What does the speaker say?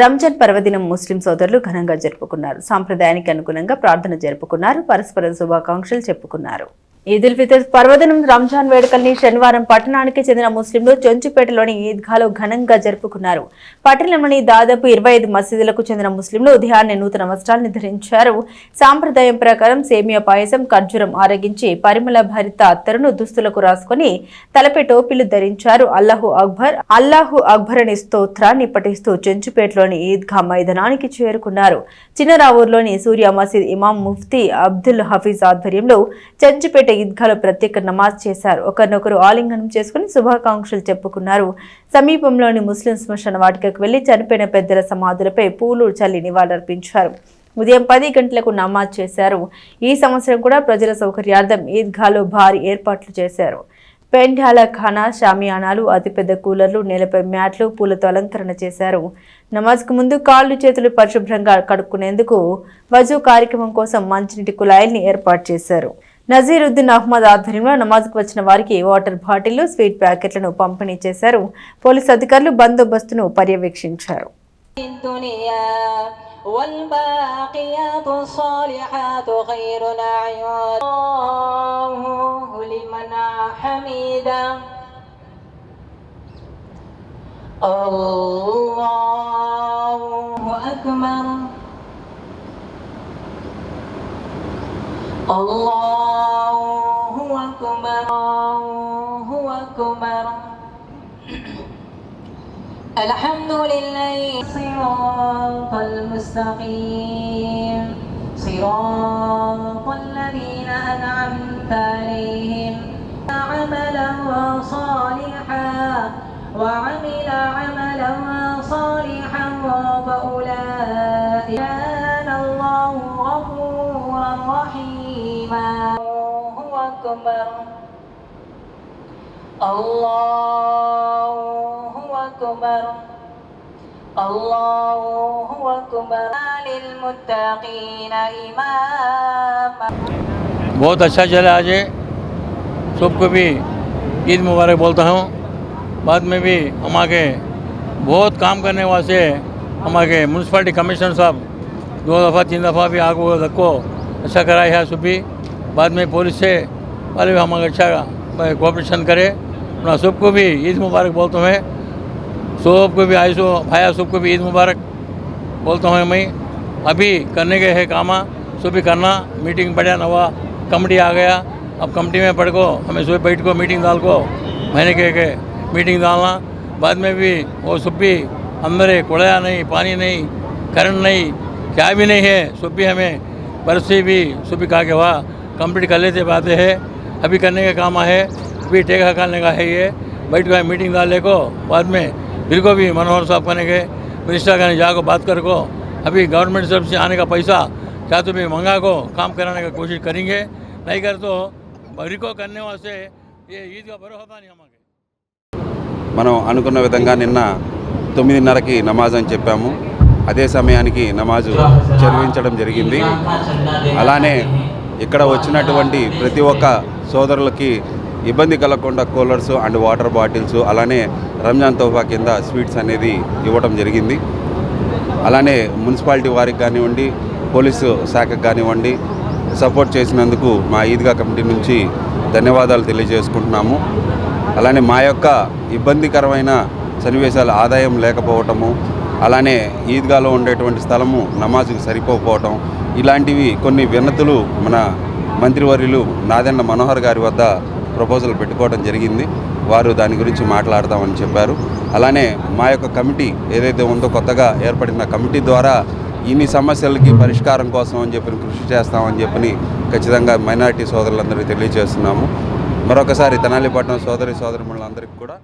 రంజాన్ పర్వదినం ముస్లిం సోదరులు ఘనంగా జరుపుకున్నారు. సాంప్రదాయానికి అనుగుణంగా ప్రార్థన జరుపుకున్నారు. పరస్పర శుభాకాంక్షలు చెప్పుకున్నారు. ఈదుల్ ఫితర్ పర్వదినం రంజాన్ వేడుకల్ని శనివారం పట్టణానికి చెందిన ముస్లింలు చొంచుపేటలోని ఈద్గాలో ఘనంగా జరుపుకున్నారు. పట్టణంలోని దాదాపు 25 మసీదులకు చెందిన ముస్లింలు ఉదయాన్నే నూతన వస్త్రాలను ధరించారు. సాంప్రదాయం ప్రకారం సేమియా పాయసం, ఖర్జూరం ఆరగించి పరిమళ భరిత అత్తరును దుస్తులకు రాసుకుని తలపై టోపీలు ధరించారు. అల్లాహు అక్బర్ అల్లాహు అక్బర్ అని స్తోత్రాన్ని పఠిస్తూ చొంచుపేటలోని ఈద్గా మైదానానికి చేరుకున్నారు. చిన్నరావూరులోని సూర్య మసీద్ ఇమాం ముఫ్తీ అబ్దుల్ హఫీజ్ ఆధ్వర్యంలో చొంచుపేట ఈద్గాలో ప్రత్యేక నమాజ్ చేశారు. ఒకరినొకరు ఆలింగనం చేసుకుని శుభాకాంక్షలు చెప్పుకున్నారు. సమీపంలోని ముస్లిం శ్మశాన వాటికకు వెళ్లి చనిపోయిన పెద్దల సమాధులపై పూలు చల్లి నివాళులర్పించారు. ఉదయం 10 గంటలకు నమాజ్ చేశారు. ఈ సంవత్సరం కూడా ప్రజల సౌకర్యార్థం ఈద్గాలో భారీ ఏర్పాట్లు చేశారు. పెండాల ఖానా, షామియానాలు, అతిపెద్ద కూలర్లు, నేలపై మ్యాట్లు, పూలతో అలంకరణ చేశారు. నమాజ్కు ముందు కాళ్లు చేతులు పరిశుభ్రంగా కడుక్కునేందుకు వజూ కార్యక్రమం కోసం మంచినీటి కుళాయిల్ని ఏర్పాటు చేశారు. నజీరుద్దీన్ అహ్మద్ ఆధ్వర్యంలో నమాజ్కు వచ్చిన వారికి వాటర్ బాటిళ్లు, స్వీట్ ప్యాకెట్లను పంపిణీ చేశారు. పోలీసు అధికారులు బందోబస్తును పర్యవేక్షించారు. والباقيات الصالحات خير عند الله لمن حمده الله أكبر الله أكبر الله أكبر الحمد لله صراط المستقيم صراط الذين أنعمت عليهم عملا صالحا وعمل عملا صالحا فأولئك كان الله غفورا رحيما الله أكبر الله أكبر الله أكبر للمتقين إماما। बहुत अच्छा चला आज। सबको भी ईद मुबारक बोलता हूँ। बाद में भी हमारे बहुत काम करने वास्ते हमारे म्यूनसिपालिटी कमिश्नर साहब 2 दफ़ा 3 दफ़ा भी आग को अच्छा कराया है। सुबह बाद में पुलिस से वाले भी हमारे अच्छा कोऑपरेशन करे। सबको भी ईद मुबारक बोलता हूँ। सबको भी आयसो भाया सबको भी ईद मुबारक बोलता हूँ। मैं अभी करने के है काम सो भी करना। मीटिंग बढ़िया नवा कमेटी आ गया। अब कमेटी में पढ़ को हमें सुबह बैठ को मीटिंग डाल को महीने के मीटिंग डालना। बाद में भी वो सब भी अंदर है, कुड़ाया नहीं, पानी नहीं, करंट नहीं, क्या भी नहीं है। सब भी हमें बरसी भी सुबह कहा के वहाँ कम्प्लीट कर लेते बातें है। अभी करने का काम है, अभी टेका खाने का है। ये बैठ को मीटिंग डालने को बाद में बिल को भी मनोहर साहब करने के मिनिस्टर का जाकर बात कर को अभी गवर्नमेंट तरफ से आने का पैसा क्या तो भी मंगा को काम कराने का कोशिश करेंगे। नहीं कर तो बरी को करने वास्ते ये ईद का भरोसा नहीं हमारे। మనం అనుకున్న విధంగా నిన్న 9:30కి నమాజ్ అని చెప్పాము. అదే సమయానికి నమాజు చదివించడం జరిగింది. అలానే ఇక్కడ వచ్చినటువంటి ప్రతి ఒక్క సోదరులకి ఇబ్బంది కలగకుండా కూలర్స్ అండ్ వాటర్ బాటిల్స్ అలానే రంజాన్ తోఫా కింద స్వీట్స్ అనేది ఇవ్వడం జరిగింది. అలానే మున్సిపాలిటీ వారికి కానివ్వండి, పోలీసు శాఖకు కానివ్వండి సపోర్ట్ చేసినందుకు మా ఈద్గా కమిటీ నుంచి ధన్యవాదాలు తెలియజేసుకుంటున్నాము. అలానే మా యొక్క ఇబ్బందికరమైన సన్నివేశాలు ఆదాయం లేకపోవటము, అలానే ఈద్గాలో ఉండేటువంటి స్థలము నమాజుకు సరిపోకపోవటం, ఇలాంటివి కొన్ని వినతులు మన మంత్రివర్యులు నాదెండ్ల మనోహర్ గారి వద్ద ప్రపోజల్ పెట్టుకోవడం జరిగింది. వారు దాని గురించి మాట్లాడతామని చెప్పారు. అలానే మా యొక్క కమిటీ ఏదైతే ఉందో కొత్తగా ఏర్పడిన కమిటీ ద్వారా ఇన్ని సమస్యలకి పరిష్కారం కోసం అని చెప్పి కృషి చేస్తామని చెప్పి ఖచ్చితంగా మైనారిటీ సోదరులందరికీ తెలియజేస్తున్నాము. మరొకసారి తెనాలిపట్నం సోదరి సోదరిమణులందరికీ కూడా